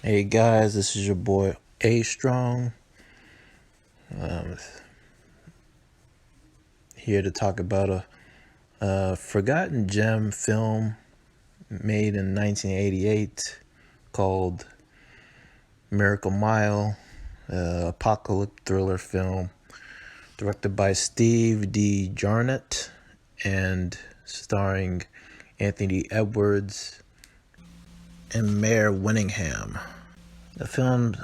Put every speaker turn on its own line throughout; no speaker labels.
Hey guys, this is your boy A Strong. Um, Here to talk about a forgotten gem film made in 1988 called Miracle Mile, apocalyptic thriller film directed by Steve De Jarnatt and starring Anthony Edwards and Mare Winningham. The film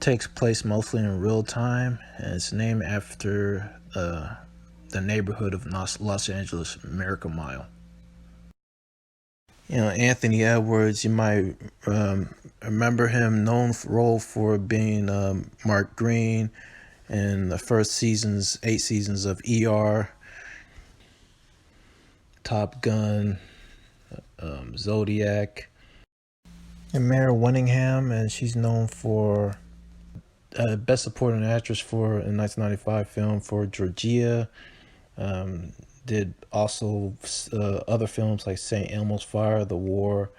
takes place mostly in real time, and it's named after the neighborhood of Los Angeles, Miracle Mile. Anthony Edwards, you might remember him known role for being Mark Green in the first 8 seasons of ER, Top Gun, Zodiac, and Mare Winningham, and she's known for Best Supporting Actress for a 1995 film for Georgia. Did also other films like St. Elmo's Fire, The War.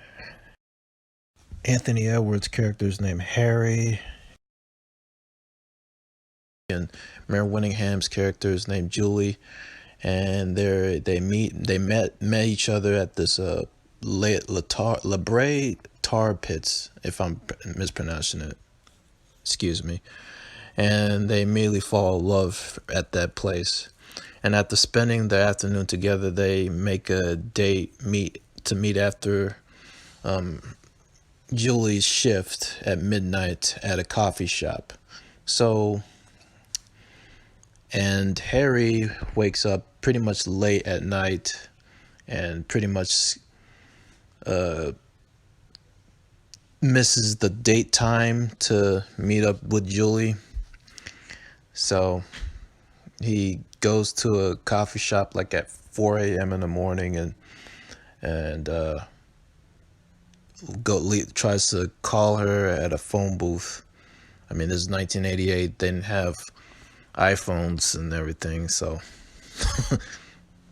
Anthony Edwards' character is named Harry, and Mare Winningham's character is named Julie. And they met each other at this La Brea tar pits, if I'm mispronouncing it. Excuse me. And they immediately fall in love at that place. And after spending the afternoon together, they make a date meet after Julie's shift at midnight at a coffee shop. And Harry wakes up pretty much late at night and pretty much misses the date time to meet up with Julie. So he goes to a coffee shop like at 4 a.m. in the morning and tries to call her at a phone booth. I mean, this is 1988. They didn't have iPhones and everything, so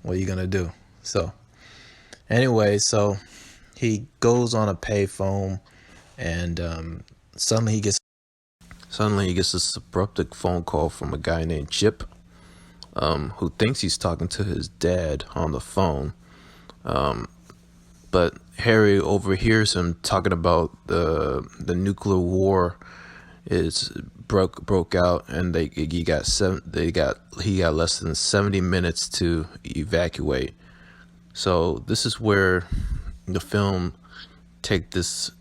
what are you gonna do? So anyway, so he goes on a payphone, and suddenly he gets this abrupt phone call from a guy named Chip, who thinks he's talking to his dad on the phone, but Harry overhears him talking about the nuclear war broke out, and he got less than 70 minutes to evacuate. So this is where the film take this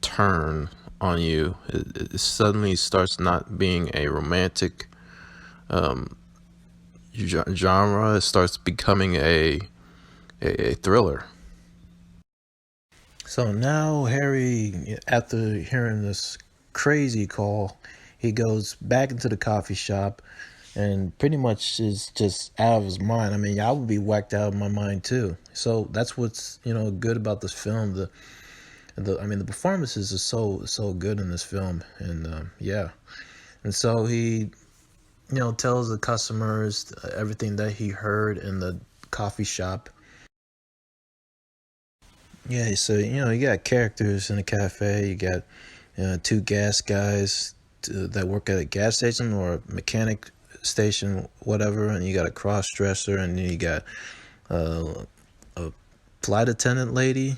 turn on you. It suddenly starts not being a romantic genre. It starts becoming a thriller. So now Harry, after hearing this crazy call, he goes back into the coffee shop and pretty much is just out of his mind. I mean, I would be whacked out of my mind too. So that's what's good about this film. The performances are so good in this film, and yeah. And so he tells the customers everything that he heard in the coffee shop. Yeah, so you got characters in the cafe. You got two gas guys that work at a gas station or a mechanic station, whatever, and you got a cross dresser, and then you got a flight attendant lady,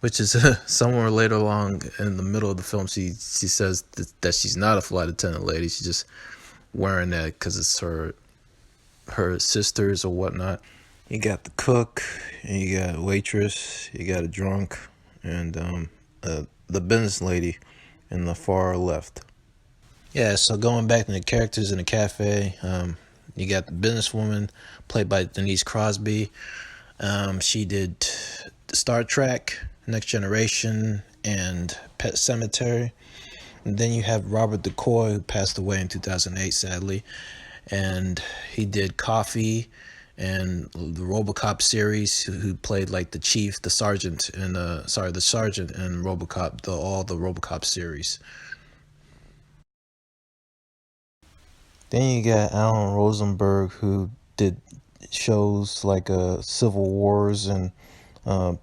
which is somewhere later along in the middle of the film. She says that she's not a flight attendant lady. She's just wearing that because it's her sisters or whatnot. You got the cook, and you got a waitress, you got a drunk, and the business lady in the far left. Yeah, so going back to the characters in the cafe, you got the businesswoman played by Denise Crosby. She did Star Trek, Next Generation, and Pet Sematary. And then you have Robert DeCoy, who passed away in 2008, sadly, and he did Coffee and the RoboCop series, who played like the chief, the sergeant in the sergeant in RoboCop, all the RoboCop series. Then you got Alan Rosenberg, who did shows like Civil Wars and a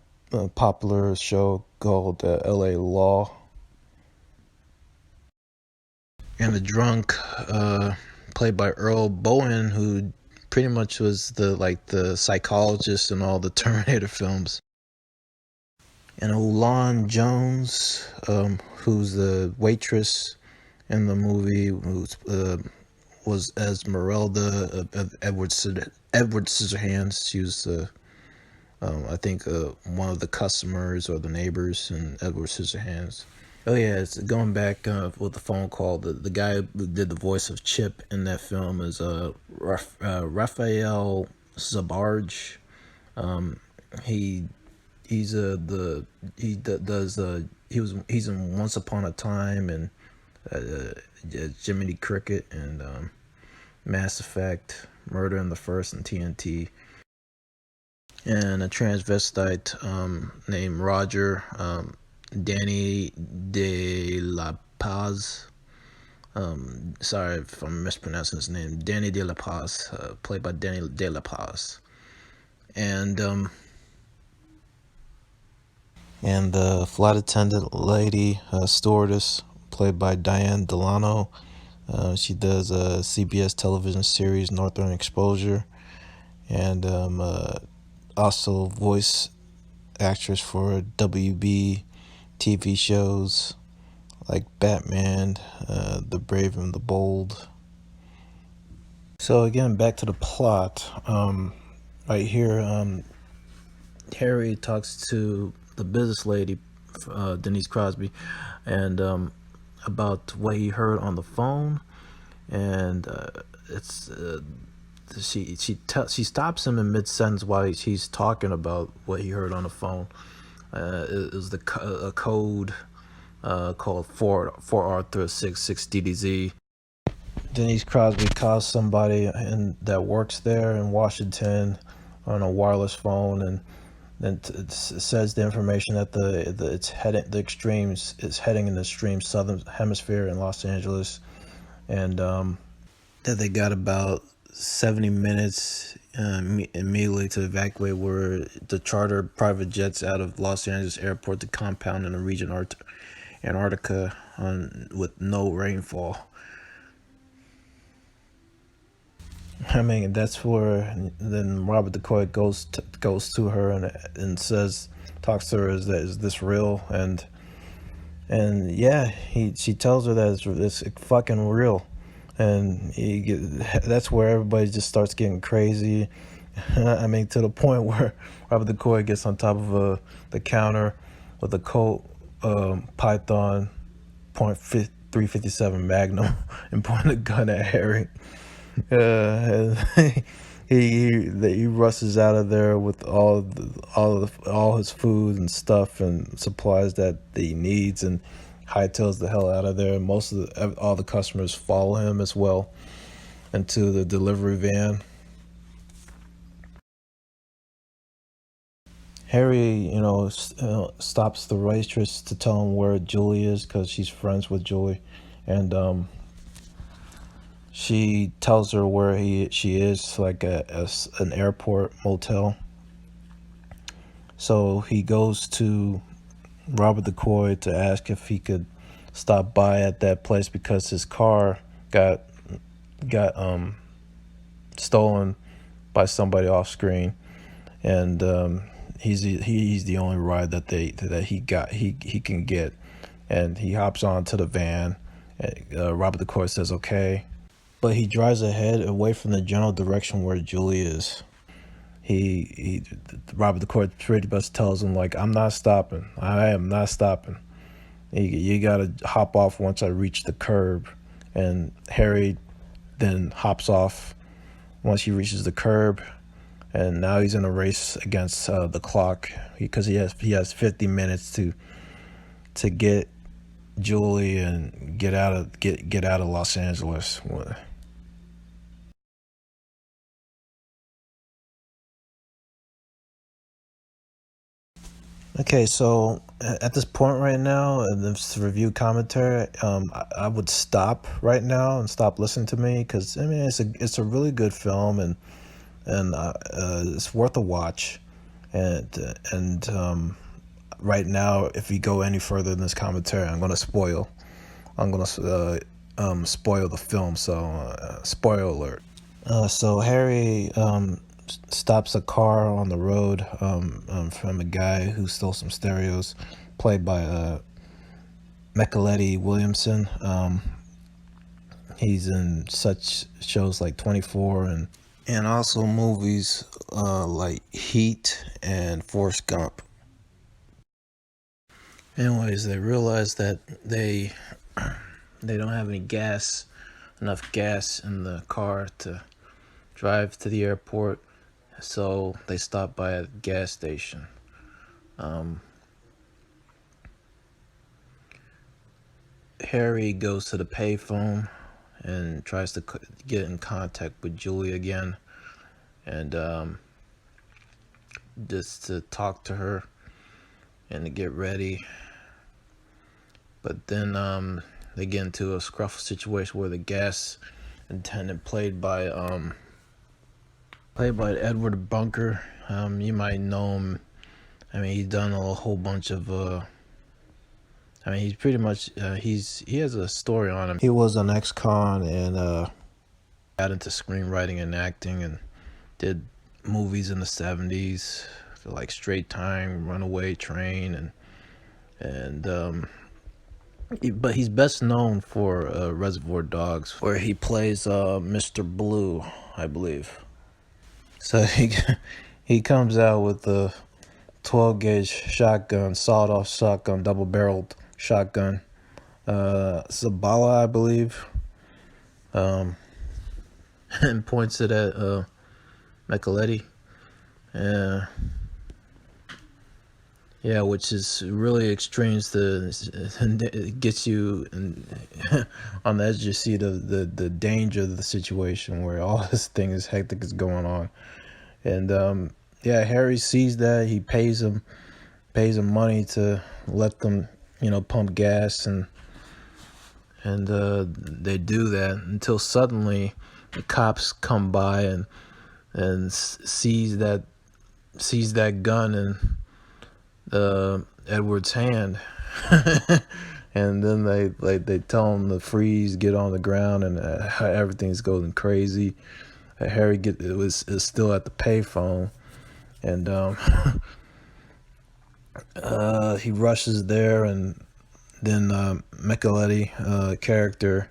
popular show called L.A. Law. And the drunk, played by Earl Bowen, who pretty much was the psychologist in all the Terminator films. And Lon Jones, who's the waitress in the movie, was Esmeralda, Edward Scissorhands. She was I think one of the customers or the neighbors in Edward Scissorhands. Oh yeah, it's going back with the phone call. The guy who did the voice of Chip in that film is Raphael Zabarge. Um, he he's the he d- does he's in Once Upon a Time and Jiminy Cricket and Mass Effect, Murder in the First, and TNT. And a transvestite named Roger, Danny De La Paz. Sorry if I'm mispronouncing his name. Danny De La Paz, played by Danny De La Paz, and the flight attendant lady, stewardess, played by Diane Delano. She does a CBS television series, Northern Exposure, and also voice actress for WB TV shows like Batman, The Brave and the Bold. So again, back to the plot. Right here, Harry talks to the business lady, Denise Crosby, and about what he heard on the phone, and it's she stops him in mid sentence while he's talking about what he heard on the phone. It was a code called 4R366 DDZ. Denise Crosby calls somebody that works there in Washington on a wireless phone, and then it says the information that the extremes is heading in the extreme southern hemisphere in Los Angeles, and that they got about 70 minutes immediately to evacuate, where the charter private jets out of Los Angeles airport to compound in the region Antarctica with no rainfall. I mean, that's where then Robert DeCoy goes to her and talks to her, is this real? And yeah, she tells her that it's fucking real, and that's where everybody just starts getting crazy. I mean, to the point where Robert DeCoy gets on top of the counter with a Colt Python .357 Magnum and pointing a gun at Harry. He rushes out of there with all his food and stuff and supplies that he needs, and hightails the hell out of there. Most of all the customers follow him as well into the delivery van. Harry, stops the waitress to tell him where Julie is because she's friends with Julie, and she tells her where she is, like an airport motel. So he goes to Robert DeCoy to ask if he could stop by at that place because his car got stolen by somebody off screen, and he's the only ride that he can get, and he hops onto the van. Robert DeCoy says okay, but he drives ahead away from the general direction where Julie is. Robert DeCoy pretty much tells him, like, I'm not stopping. I am not stopping. You gotta hop off once I reach the curb. And Harry then hops off once he reaches the curb, and now he's in a race against the clock because he has 50 minutes to get Julie and get out of Los Angeles. Okay, so at this point right now, in this review commentary, I would stop right now and stop listening to me, because I mean it's a really good film, and it's worth a watch, and right now, if we go any further in this commentary, I'm gonna spoil the film. So spoiler alert. So Harry stops a car on the road from a guy who stole some stereos, played by Mechaleti Williamson. He's in such shows like 24 and also movies like Heat and Forrest Gump. Anyways, they realize that they don't have enough gas in the car to drive to the airport, so they stop by a gas station. Harry goes to the payphone and tries to get in contact with Julie again, and just to talk to her and to get ready. But then they get into a scruffle situation where the gas attendant, played by Edward Bunker, you might know him. I mean, he's done a whole bunch of he's pretty much he has a story on him. He was an ex-con and got into screenwriting and acting and did movies in the 70s like Straight Time, Runaway Train, but he's best known for Reservoir Dogs, where he plays Mr. Blue, I believe. So he comes out with a 12-gauge shotgun, sawed-off shotgun, double-barreled shotgun, Zabala, I believe, and points it at Mechaleti. Yeah, which is really extreme. It gets you on the edge of your seat of the danger of the situation where all this thing is hectic is going on. And yeah, Harry sees that. He pays him money to let them, pump gas, and they do that until suddenly the cops come by and sees that gun in Edward's hand. And then they tell him to freeze, get on the ground, and everything's going crazy. Harry is still at the payphone, and he rushes there, and then Mechaleti character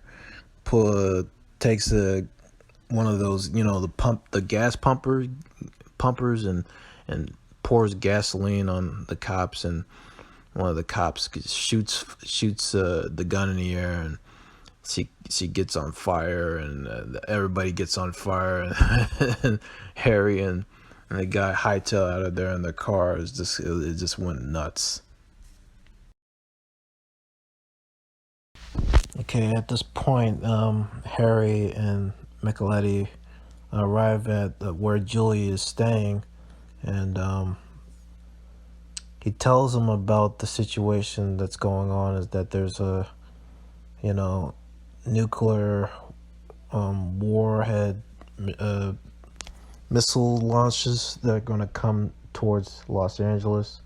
takes one of those, the gas pumpers, and pours gasoline on the cops, and one of the cops shoots the gun in the air, and she gets on fire, and everybody gets on fire, and Harry and the guy hightail out of there in their car. It just went nuts. Okay, at this point, Harry and Mechaleti arrive at where Julie is staying, and he tells them about the situation that's going on. Is that there's a nuclear warhead missile launches that are going to come towards Los Angeles,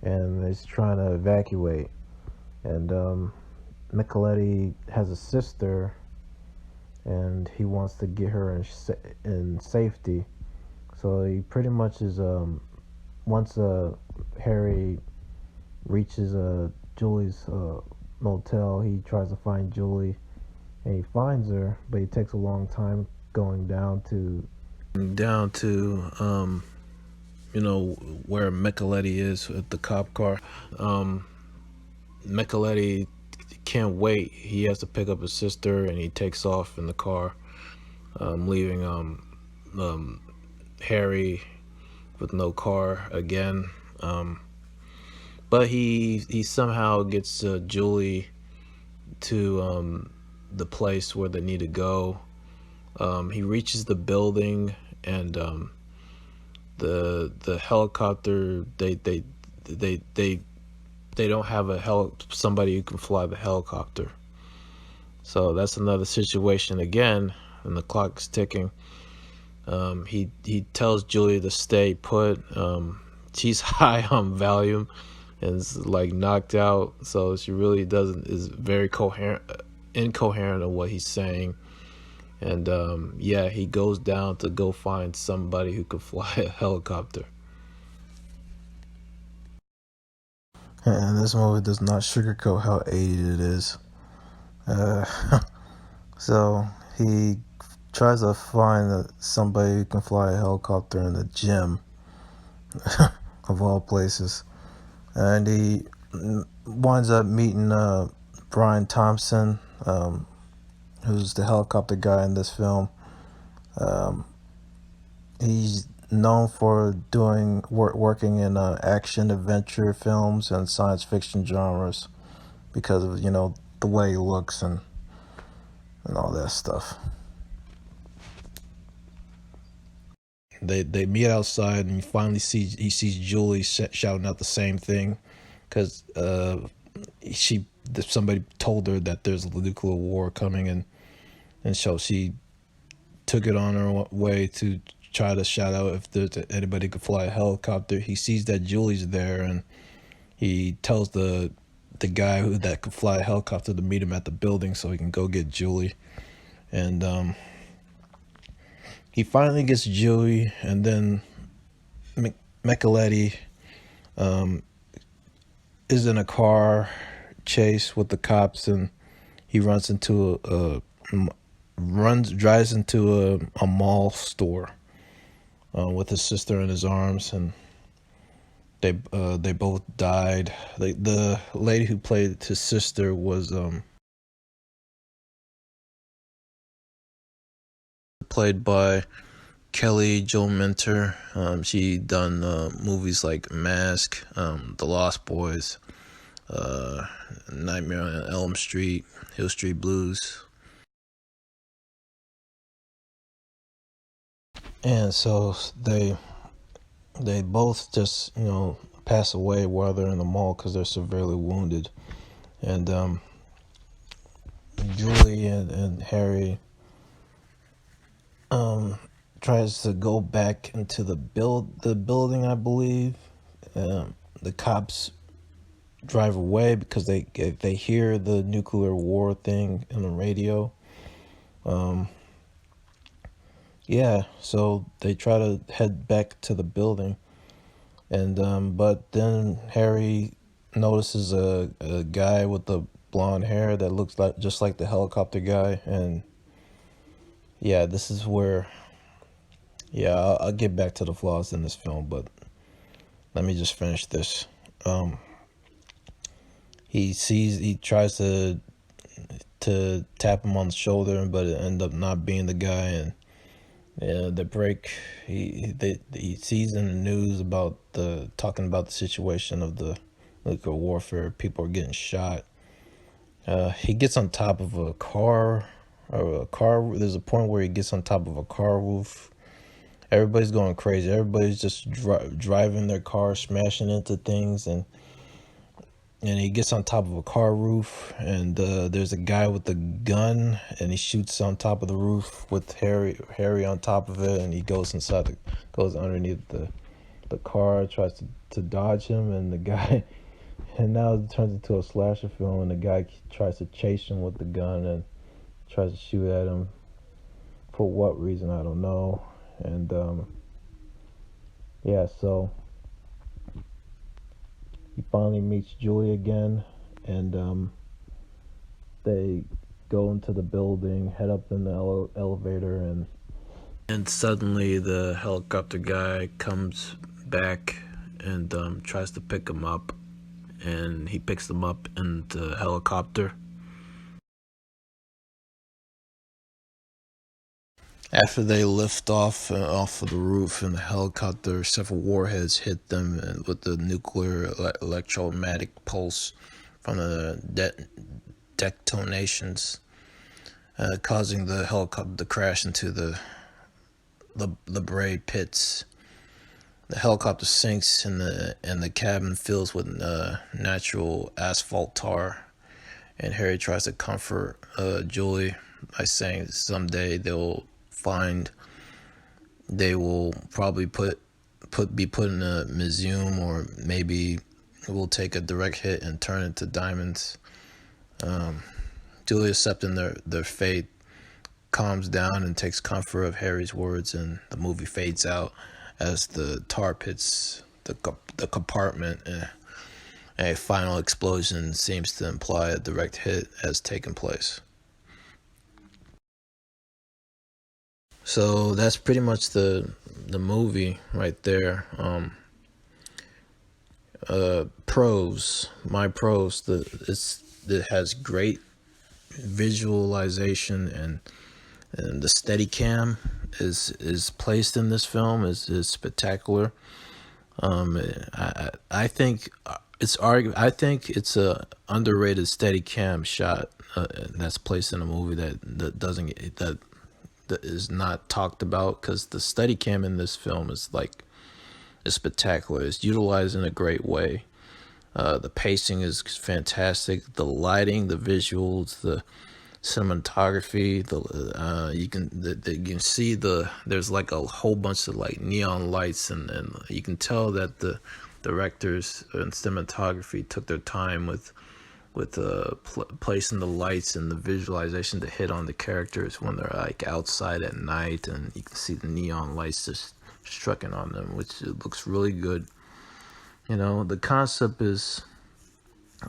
and he's trying to evacuate. And Mechaleti has a sister, and he wants to get her in safety. So he pretty much is once Harry reaches Julie's motel, he tries to find Julie, and he finds her, but he takes a long time going down to where Mechaleti is at the cop car. Mechaleti can't wait. He has to pick up his sister, and he takes off in the car, leaving Harry with no car again. But he somehow gets Julie to the place where they need to go. He reaches the building, and the helicopter, they don't have somebody who can fly the helicopter. So that's another situation again, and the clock's ticking. He tells Julie to stay put. She's high on Valium, and is like knocked out. So she really doesn't is very incoherent of what he's saying. And yeah, he goes down to go find somebody who could fly a helicopter. And this movie does not sugarcoat how 80s it is. Uh, so he tries to find somebody who can fly a helicopter in the gym, of all places. And he winds up meeting Brian Thompson, who's the helicopter guy in this film. He's known for working in action adventure films and science fiction genres because of the way he looks and all that stuff. They meet outside, and he sees Julie shouting out the same thing because somebody told her that there's a nuclear war coming, and so she took it on her way to try to shout out if there's anybody could fly a helicopter. He sees that Julie's there, and he tells the guy that could fly a helicopter to meet him at the building so he can go get Julie. And he finally gets Julie, and then Micheletti is in a car chase with the cops, and he drives into a mall store with his sister in his arms, and they both died. The lady who played his sister was played by Kelly Jo Minter. She done movies like Mask, The Lost Boys, Nightmare on Elm Street, Hill Street Blues. And so they both just pass away while they're in the mall because they're severely wounded. And Julie and Harry tries to go back into the building, I believe. The cops drive away because they hear the nuclear war thing on the radio. Yeah, so they try to head back to the building, and but then Harry notices a guy with the blonde hair that looks just like the helicopter guy, and yeah, this is where, yeah, I'll get back to the flaws in this film, but let me just finish this. He tries to tap him on the shoulder, but it ended up not being the guy, and the break. He sees in the news about talking about the situation of the nuclear warfare. People are getting shot. He gets on top of a car. There's a point where he gets on top of a car roof. Everybody's going crazy. Everybody's just driving their car, smashing into things, and he gets on top of a car roof, and there's a guy with a gun, and he shoots on top of the roof with Harry on top of it, and he goes underneath the car, tries to dodge him, and the guy, and now it turns into a slasher film, and the guy tries to chase him with the gun and tries to shoot at him. For what reason, I don't know. And yeah, so he finally meets Julie again, and they go into the building, head up in the elevator, and suddenly the helicopter guy comes back and tries to pick him up, and he picks them up in the helicopter. After they lift off of the roof in the helicopter, several warheads hit them, and with the nuclear electromagnetic pulse from the detonations, causing the helicopter to crash into the braid pits. The helicopter sinks, and the cabin fills with natural asphalt tar. And Harry tries to comfort Julie by saying someday they will probably be put in a museum, or maybe will take a direct hit and turn into diamonds. Duly accepting their fate, calms down and takes comfort of Harry's words, and the movie fades out as the tarp hits the compartment. A final explosion seems to imply a direct hit has taken place. So that's pretty much the movie right there. Pros, my pros. It has great visualization, and the Steadicam is placed in this film is spectacular. I think I think it's a underrated Steadicam shot that's placed in a movie that doesn't get, that is not talked about, because the Steadicam in this film is spectacular. It's utilized in a great way. The pacing is fantastic. The lighting, the visuals, the cinematography. You can see there's like a whole bunch of like neon lights, and you can tell that the directors and cinematography took their time with placing the lights and the visualization to hit on the characters when they're like outside at night, and you can see the neon lights just striking on them, which it looks really good. The concept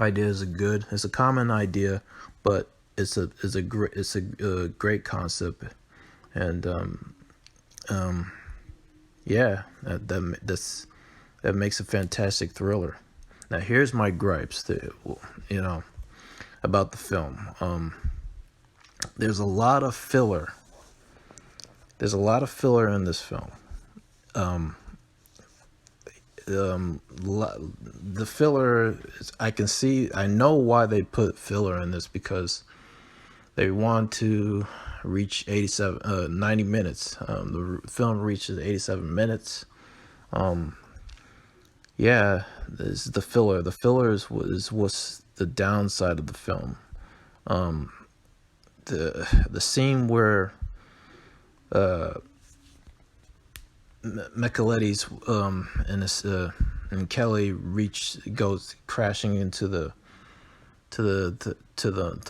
idea is good. It's a common idea, but it's a great concept, and yeah, that makes a fantastic thriller. Now here's my gripes about the film. There's a lot of filler. There's a lot of filler in this film. The filler, I know why they put filler in this, because they want to reach 90 minutes. The film reaches 87 minutes. Yeah, this is the filler. The filler is what's the downside of the film. The scene where Micheletti's and Kelly goes crashing into the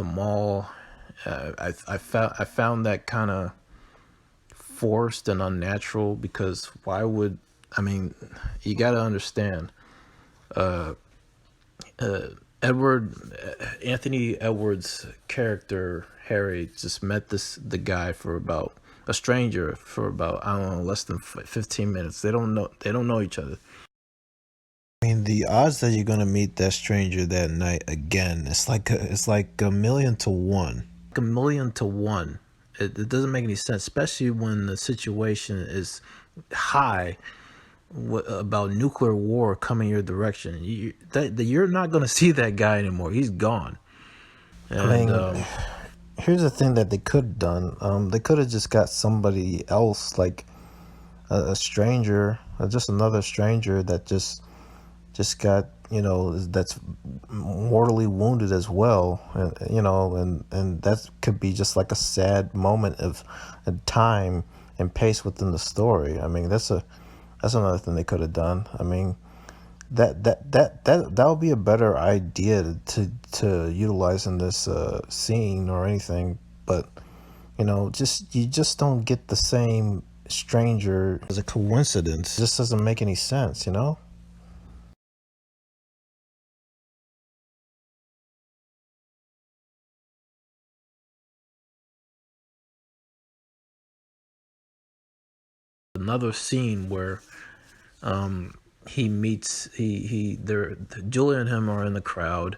mall. I found that kind of forced and unnatural, because you got to understand, Anthony Edwards' character Harry just met the guy for about a stranger for about, I don't know, less than 15 minutes. They don't know each other. The odds that you're gonna meet that stranger that night again, it's like a million to one. A million to one. It doesn't make any sense, especially when the situation is high about nuclear war coming your direction. You're not gonna see that guy anymore. He's gone. And here's the thing that they could have done. They could have just got somebody else, like a stranger, just another stranger that just got, that's mortally wounded as well, and that could be just like a sad moment of time and pace within the story. That's another thing they could have done. That would be a better idea to utilize in this scene or anything, but you just don't get the same stranger as a coincidence. It just doesn't make any sense. Another scene where he meets Julia and him are in the crowd,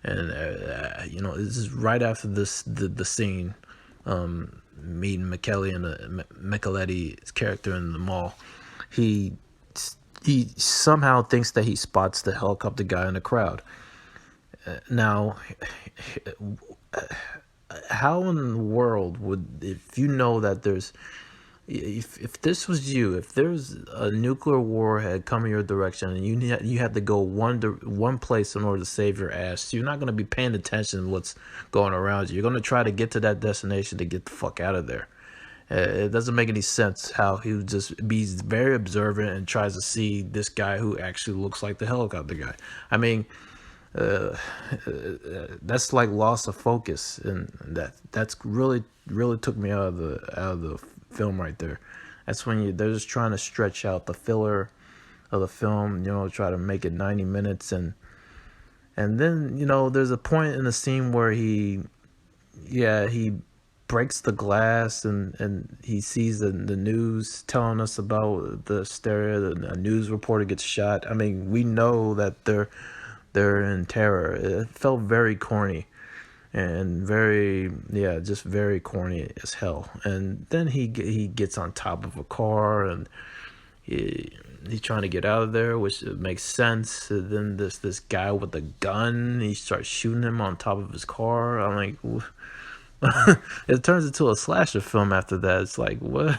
and this is right after the scene, meeting McKelly and Micheletti's character in the mall. He somehow thinks that he spots the helicopter guy in the crowd. Now, how in the world if you know that there's, if this was you, if there's a nuclear war had come in your direction and you had to go one place in order to save your ass, you're not going to be paying attention to what's going around you. You're going to try to get to that destination to get the fuck out of there. It doesn't make any sense how he would just be very observant and tries to see this guy who actually looks like the helicopter guy. I mean, uh, that's like loss of focus, and that's really took me out of the film right there. That's when they're just trying to stretch out the filler of the film, try to make it 90 minutes, and then there's a point in the scene where he breaks the glass, and he sees the news telling us about the hysteria. A news reporter gets shot. I mean, we know that they're in terror. It felt very corny and just very corny as hell. And then he gets on top of a car, and he's trying to get out of there, which makes sense. And then this guy with a gun, he starts shooting him on top of his car. I'm like, it turns into a slasher film after that. It's like, what?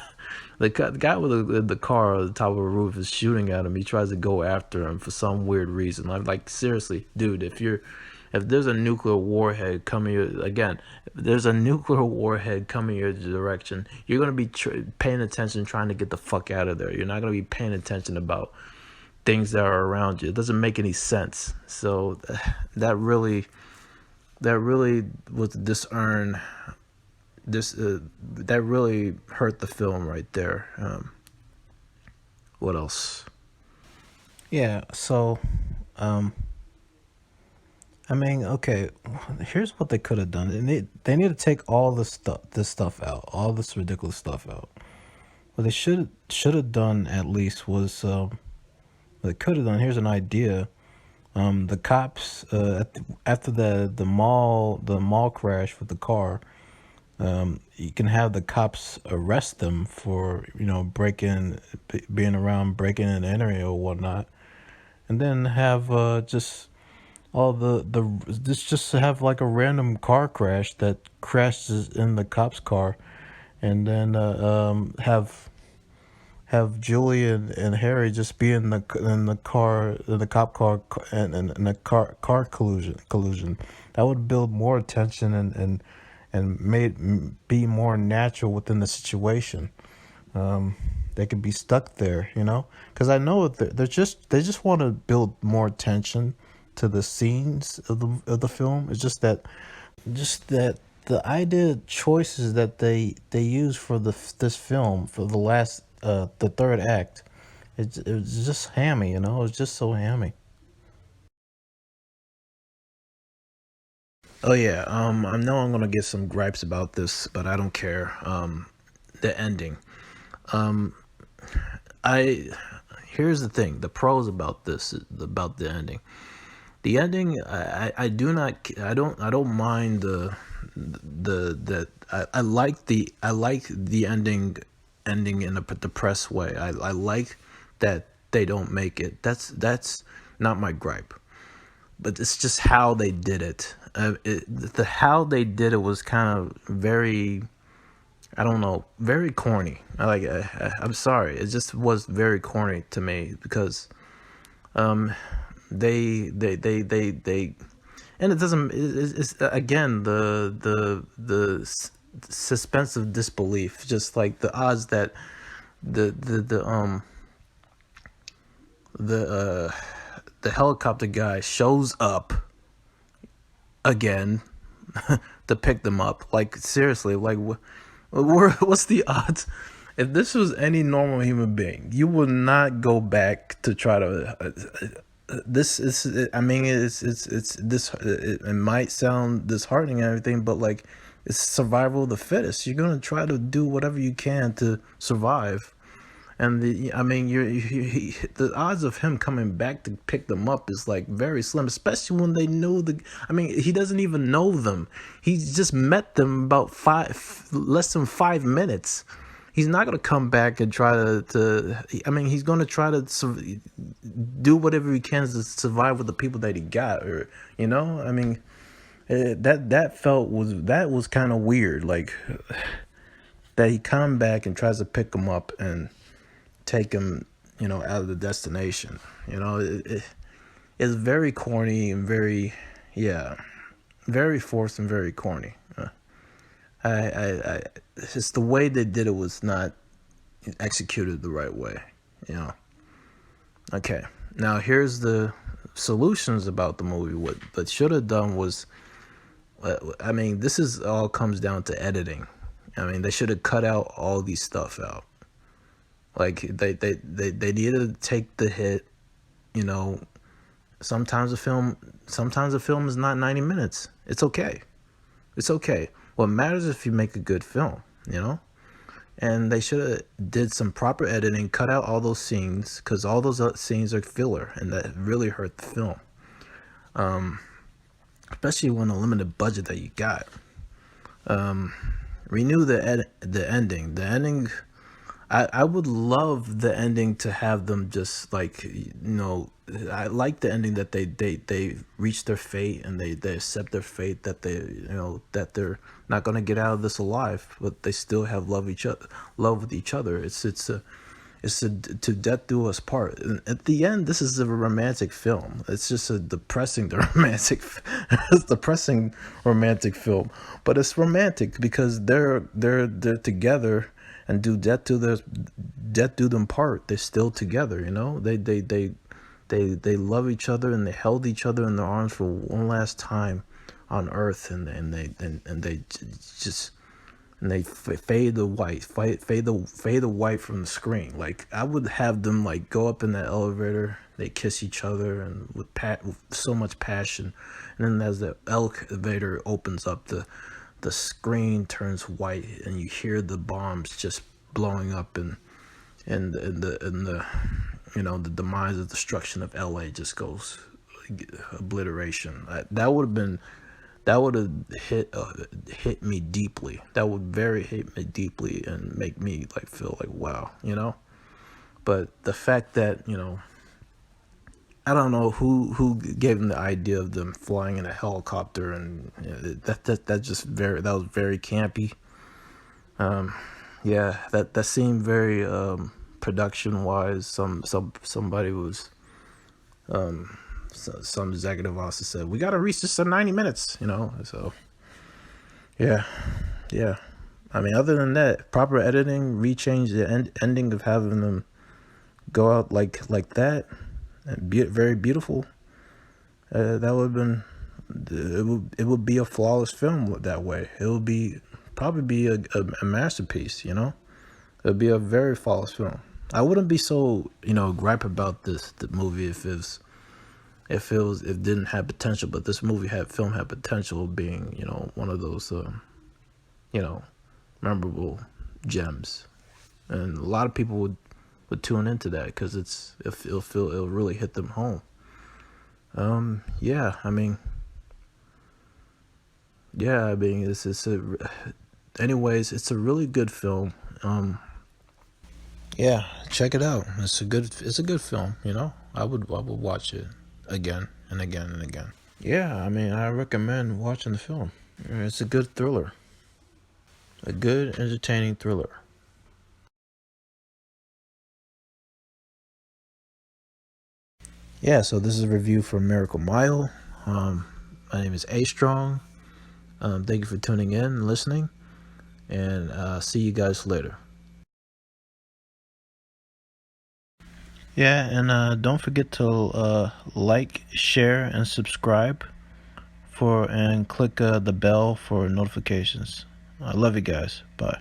The guy with the car on the top of a roof is shooting at him. He tries to go after him for some weird reason. I'm like, seriously, dude, if there's a nuclear warhead coming if there's a nuclear warhead coming your direction, you're gonna be paying attention, trying to get the fuck out of there. You're not gonna be paying attention about things that are around you. It doesn't make any sense. So that really was that really hurt the film right there. What else? Yeah, so I mean, okay, here's what they could have done. They need to take all this stuff out, all this ridiculous stuff out. What they should have done at least was what they could have done. Here's an idea. The cops after the mall crash with the car, you can have the cops arrest them for being around breaking and entering or whatnot, and then have just all just have like a random car crash that crashes in the cop's car, and then have Julie and Harry just be in the cop car, and in a car collusion. That would build more tension and be more natural within the situation. They could be stuck there, because I know they just want to build more tension to the scenes of the film. It's just that the idea choices that they use for this film for the last the third act, it was just hammy. It was just so hammy. Oh yeah, I know I'm gonna get some gripes about this, but I don't care. The ending. Um, I Here's the thing. The pros about about the ending. The ending, I do not, I don't mind I like the ending in a depressed way. I like that they don't make it. That's not my gripe, but it's just how they did it. The how they did it was kind of very, I don't know, very corny. I'm sorry, it just was very corny to me because they and it doesn't, it's again suspense of disbelief, just like the odds that the the the helicopter guy shows up again to pick them up. Like, seriously, like what's the odds? If this was any normal human being, you would not go back to try to this is, I mean, it's this, it might sound disheartening and everything, but like, it's survival of the fittest. You're gonna try to do whatever you can to survive, and I mean, the odds of him coming back to pick them up is like very slim, especially when they know I mean, he doesn't even know them. He's just met them about less than 5 minutes. He's not going to come back and try I mean, he's going to try to do whatever he can to survive with the people that he got, or, I mean, that was kind of weird. Like, that he come back and tries to pick him up and take him, out of the destination. It's very corny and very forced and very corny. I it's the way they did it was not executed the right way, you know. Okay, now here's the solutions about the movie. What they should have done was, I mean, this is all comes down to editing. I mean, they should have cut out all these stuff out. Like they needed to take the hit, you know. Sometimes a film is not 90 minutes. It's okay. It's okay. What matters is if you make a good film, you know? And they should have did some proper editing, cut out all those scenes, because all those scenes are filler, and that really hurt the film. Especially when the limited budget that you got. Renew the ending. The ending, I would love the ending to have them just like, you know, I like the ending that they reach their fate, and they accept their fate, that they, you know, that they're not going to get out of this alive, but they still have love with each other. It's a to death do us part. And at the end, this is a romantic film. It's just a it's depressing romantic film, but it's romantic because they're together, and death do them part. They're still together, you know. They love each other, and they held each other in their arms for one last time on Earth, and they just, and they fade the white from the screen. Like, I would have them like go up in that elevator, they kiss each other, and with so much passion, and then as the elevator opens up, the screen turns white, and you hear the bombs just blowing up, and the you know, the demise of destruction of LA just goes obliteration. That would have hit me deeply. That would very hit me deeply and make me like feel like, wow, you know. But the fact that, you know, I don't know who gave them the idea of them flying in a helicopter, and you know, that was very campy. Yeah, that seemed very production wise. Somebody was some executive also said, we got to reach this in 90 minutes, you know. So yeah. I mean, other than that, proper editing, rechange the ending of having them go out like that, and very beautiful. That would have been, it would be a flawless film that way. It would probably be a masterpiece, you know. It would be a very flawless film. I wouldn't be so, you know, gripe about the movie if it didn't have potential, but this film had potential of being, you know, one of those you know, memorable gems, and a lot of people would tune into that because it'll really hit them home. Yeah, I mean, anyways, it's a really good film. Yeah, check it out. It's a good film, you know. I would watch it again and again and again. Yeah, I mean, I recommend watching the film. It's a good thriller. A good, entertaining thriller. Yeah, so this is a review for Miracle Mile. My name is A Strong. Thank you for tuning in and listening, and see you guys later. Yeah, and don't forget to like, share, and subscribe and click the bell for notifications. I love you guys. Bye.